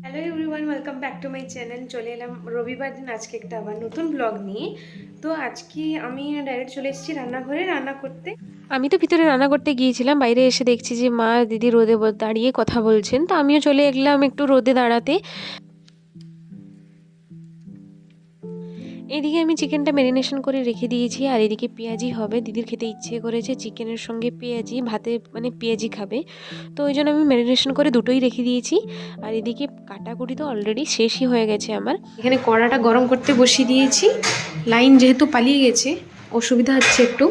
Hello everyone, welcome back to my channel. চলে এলাম রবিবার দিন আজকে একটা আবার নতুন ব্লগ নিয়ে। তো আজকে আমি ডাইরেক্ট চলে এসেছি রান্নাঘরে রান্না করতে। আমি তো ভিতরে রান্না করতে গিয়েছিলাম, বাইরে এসে দেখছি যে মা দিদি রোদে দাঁড়িয়ে কথা বলছেন, তো আমিও চলে এলাম একটু রোদে দাঁড়াতে। এদিকে আমি চিকেনটা ম্যারিনেশন করে রেখে দিয়েছি, আর এদিকে পেঁয়াজি হবে। দিদির খেতে ইচ্ছে করেছে চিকেনের সঙ্গে পেঁয়াজি, ভাতে মানে পেঁয়াজি খাবে, তো ওই জন্য আমি ম্যারিনেশন করে দুটোই রেখে দিয়েছি। আর এদিকে কাটাকুটি তো অলরেডি শেষই হয়ে গেছে আমার। এখানে কড়াটা গরম করতে বসিয়ে দিয়েছি, লাইন যেহেতু পালিয়ে গেছে অসুবিধা হচ্ছে একটু।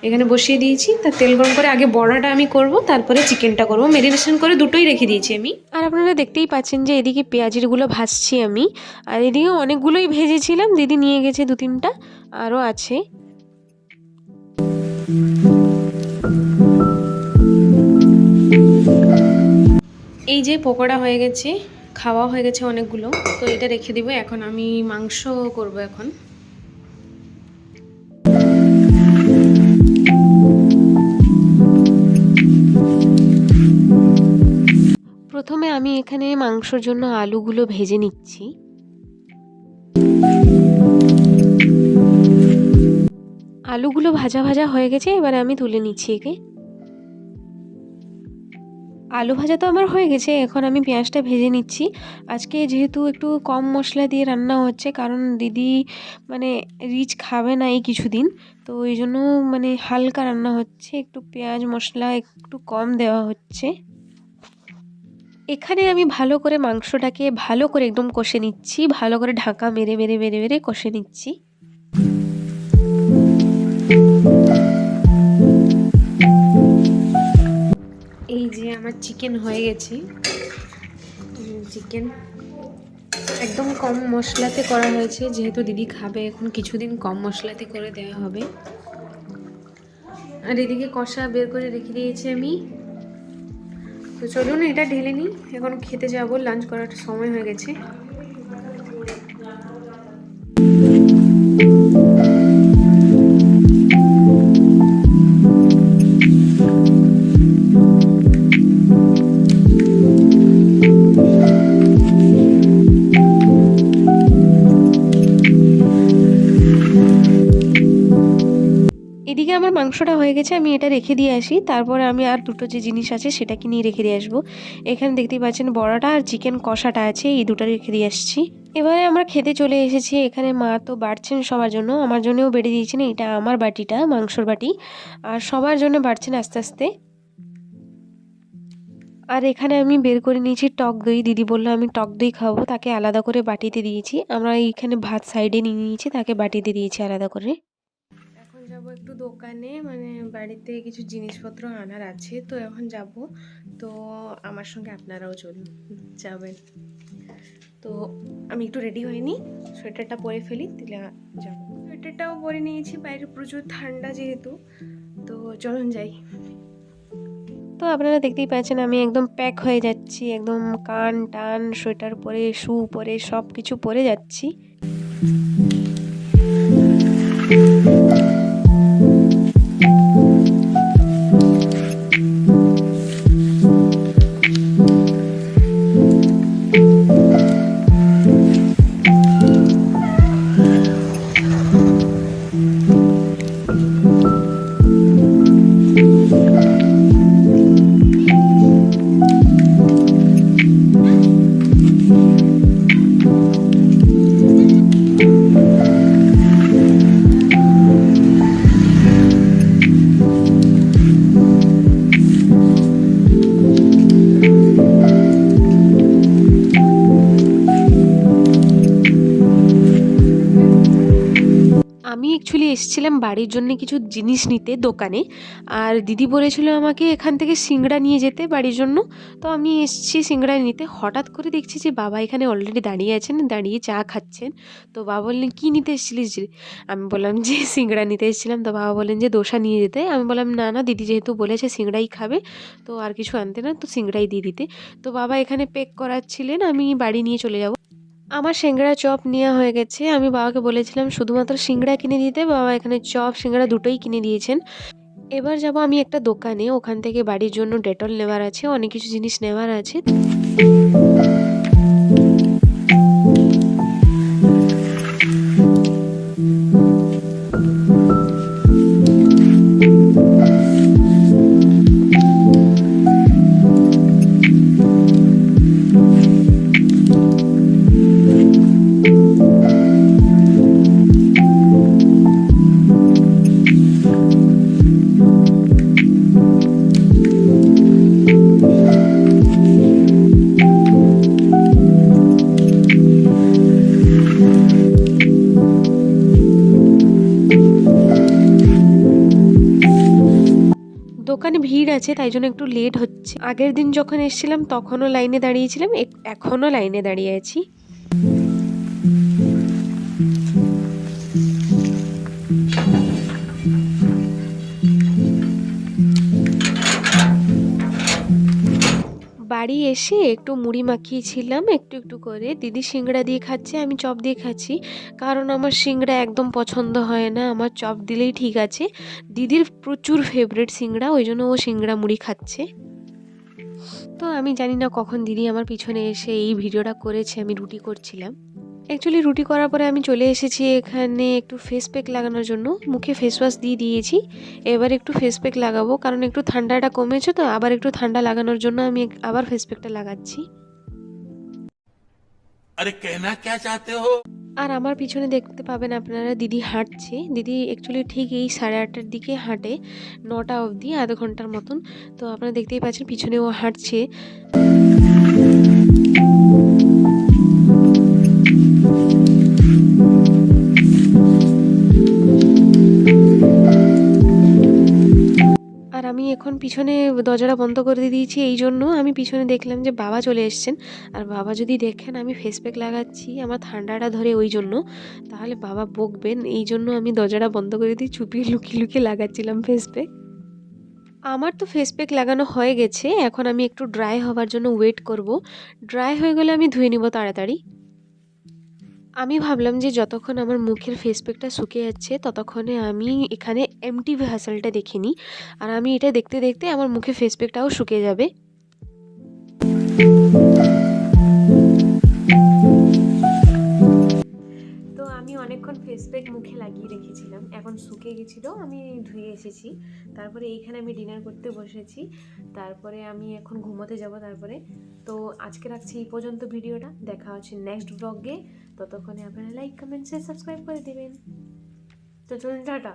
এখানে বসিয়ে দিয়েছি, তা তেল গরম করে আগে বড়াটা আমি করব, তারপরে চিকেনটা করব। ম্যারিনেশন করে দুটোই রেখে দিয়েছি আমি। আর আপনারা দেখতেই পাচ্ছেন যে এদিকে পেঁয়াজিরগুলো ভাজছি আমি, আর এদিকে অনেকগুলোই ভেজেছিলাম, দিদি নিয়ে গেছে 2-3টা, আরও আছে। এই যে পকোড়া হয়ে গেছে, খাওয়া হয়ে গেছে অনেকগুলো, তো এটা রেখে দিব। এখন আমি মাংস করব এখন। প্রথমে আমি এখানে মাংসর জন্য আলুগুলো ভেজে নিচ্ছি। আলুগুলো ভাজা ভাজা হয়ে গেছে, এবারে আমি তুলে নিচ্ছি একে। আলু ভাজা তো আমার হয়ে গেছে, এখন আমি পেঁয়াজটা ভেজে নিচ্ছি। আজকে যেহেতু একটু কম মশলা দিয়ে রান্না হচ্ছে, কারণ দিদি মানে রিচ খাবে না এই কিছুদিন, তো ওই জন্য মানে হালকা রান্না হচ্ছে, একটু পেঁয়াজ মশলা একটু কম দেওয়া হচ্ছে। এখানে আমি ভালো করে মাংসটাকে ভালো করে একদম কষে নিচ্ছি, ভালো করে ঢাকা মেরে মেরে মেরে মেরে কষে নিচ্ছি। এই যে আমার চিকেন হয়ে গেছে। চিকেন একদম কম মশলাতে করা হয়েছে, যেহেতু দিদি খাবে এখন কিছুদিন কম মশলাতে করে দেওয়া হবে। আর এদিকে কষা বের করে রেখে দিয়েছি আমি। তো চলুন এটা ঢেলে নিই, এখন খেতে যাবো, লাঞ্চ করার সময় হয়ে গেছে। এদিকে আমার মাংসটা হয়ে গেছে, আমি এটা রেখে দিয়ে আসি, তারপরে আমি আর দুটো যে জিনিস আছে সেটা কি নিয়ে রেখে দিয়ে আসবো। এখানে দেখতেই পাচ্ছেন বড়াটা আর চিকেন কষাটা আছে, এই দুটো রেখে দিয়ে আসছি। এবারে আমরা খেতে চলে এসেছি। এখানে মা তো বাড়ছেন সবার জন্য, আমার জন্যও বেড়ে দিয়েছেন। এটা আমার বাটিটা, মাংসর বাটি, আর সবার জন্য বাড়ছেন আস্তে আস্তে। আর এখানে আমি বের করে নিয়েছি টক দই। দিদি বললো আমি টক দই খাবো, তাকে আলাদা করে বাটিতে দিয়েছি। আমরা এইখানে ভাত সাইডে নিয়ে নিয়েছি, তাকে বাটিতে দিয়েছি আলাদা করে। এখন যাব একটু দোকানে, মানে বাড়িতে কিছু জিনিসপত্র আনার আছে, তো এখন যাব। তো আমার সঙ্গে আপনারাও চলুন, যাবেন। তো আমি একটু রেডি হইনি, সোয়েটারটা পরে ফেলি, দিলে যাব। সোয়েটারটাও পরে নিয়েছি, বাইরে প্রচুর ঠান্ডা যেহেতু, তো চলুন যাই। তো আপনারা দেখতেই পাচ্ছেন আমি একদম প্যাক হয়ে যাচ্ছি, একদম কান টান সোয়েটার পরে, শু পরে, সব কিছু পরে যাচ্ছি। আমি অ্যাকচুয়ালি এসেছিলাম বাড়ির জন্য কিছু জিনিস নিতে দোকানে, আর দিদি বলেছিল আমাকে এখান থেকে সিংড়া নিয়ে যেতে বাড়ির জন্য। তো আমি এসেছি সিংড়া নিতে, হঠাৎ করে দেখছি যে বাবা এখানে অলরেডি দাঁড়িয়ে আছেন, দাঁড়িয়ে চা খাচ্ছেন। তো বাবা বললেন কী নিতে এসেছিলিস রে? আমি বললাম যে সিংড়া নিতে এসেছিলাম। তো বাবা বললেন যে দোসা নিয়ে যেতে। আমি বললাম না না, দিদি যেহেতু বলেছে সিংড়াই খাবে, তো আর কিছু আনতে না, তো সিংড়াই দিয়ে দিতে। তো বাবা এখানে পেক করাচ্ছিলেন, আমি বাড়ি নিয়ে চলে যাব। আমার সিংড়া চপ নেওয়া হয়ে গেছে। আমি বাবাকে বলেছিলাম শুধুমাত্র সিংড়া কিনে দিতে, বাবা এখানে চপ সিংড়া দুটোই কিনে দিয়েছেন। এবার যাব আমি একটা দোকানে, ওখান থেকে বাড়ির জন্য ডেটল নেওয়ার আছে, অনেক কিছু জিনিস নেওয়ার আছে। দোকানে ভিড় আছে, তাই জন্য একটু লেট হচ্ছে। আগের দিন যখন এসেছিলাম তখনও লাইনে দাঁড়িয়েছিলাম, এখনও লাইনে দাঁড়িয়ে আছি। বাড়ি এসে একটু মুড়ি মাখিয়েছিলাম একটু একটু করে। দিদি সিংড়া দিয়ে খাচ্ছে, আমি চপ দিয়ে খাচ্ছি। কারণ আমার সিংড়া একদম পছন্দ হয় না, আমার চপ দিলেই ঠিক আছে। দিদির প্রচুর ফেভারিট সিংড়া, ওই জন্য ও সিংড়া মুড়ি খাচ্ছে। তো আমি জানি না কখন দিদি আমার পিছনে এসে এই ভিডিওটা করেছে, আমি রুটি করছিলাম। অ্যাকচুয়ালি রুটি করার পরে আমি চলে এসেছি এখানে একটু ফেস প্যাক লাগানোর জন্য। মুখে ফেস ওয়াশ দিয়ে দিয়েছি, এবার একটু ফেস প্যাক লাগাবো, কারণ একটু ঠান্ডাটা কমেছে তো, আবার একটু ঠান্ডা লাগানোর জন্য আমি আবার ফেস প্যাকটা লাগাচ্ছি। अरे कहना क्या चाहते हो? আর আমার পিছনে দেখতে পাবেন আপনারা দিদি হাঁটছে। দিদি অ্যাকচুয়ালি ঠিক এই 8:30টার দিকে হাঁটে, 9টা অবধি আধা ঘন্টার মতন। তো আপনারা দেখতেই পাচ্ছেন পিছনে ও হাঁটছে। আর আমি এখন পিছনে দরজাটা বন্ধ করে দিয়েছি, এই জন্য আমি পিছনে দেখলাম যে বাবা চলে এসছেন। আর বাবা যদি দেখেন আমি ফেস প্যাক লাগাচ্ছি, আমার ঠান্ডাটা ধরে ওই জন্য, তাহলে বাবা বকবেন। এই জন্য আমি দরজাটা বন্ধ করে দিয়ে চুপিয়ে লুকিয়ে লুকিয়ে লাগাচ্ছিলাম ফেস প্যাক। আমার তো ফেস প্যাক লাগানো হয়ে গেছে, এখন আমি একটু ড্রাই হওয়ার জন্য ওয়েট করব। ড্রাই হয়ে গেলে আমি ধুয়ে নিব তাড়াতাড়ি। আমি ভাবলাম যে যতক্ষণ আমার মুখের ফেস প্যাকটা শুকিয়ে যাচ্ছে ততক্ষণে আমি এখানে এমটিভি হাসালটা দেখে নিই। আর আমি এটা দেখতে দেখতে আমার মুখে ফেস প্যাকটাও শুকিয়ে যাবে। তো আমি অনেকক্ষণ ফেস প্যাক মুখে লাগিয়ে রেখেছিলাম, এখন শুকিয়ে গেছিলো, আমি ধুয়ে এসেছি। তারপরে এইখানে আমি ডিনার করতে বসেছি, তারপরে আমি এখন ঘুমোতে যাব। তারপরে তো আজকে রাখছি এই পর্যন্ত ভিডিওটা, দেখা হচ্ছে নেক্সট ব্লগে। ততক্ষণে আপনারা লাইক কমেন্ট শেয়ার সাবস্ক্রাইব করে দেবেন। তো চলুন, টাটা।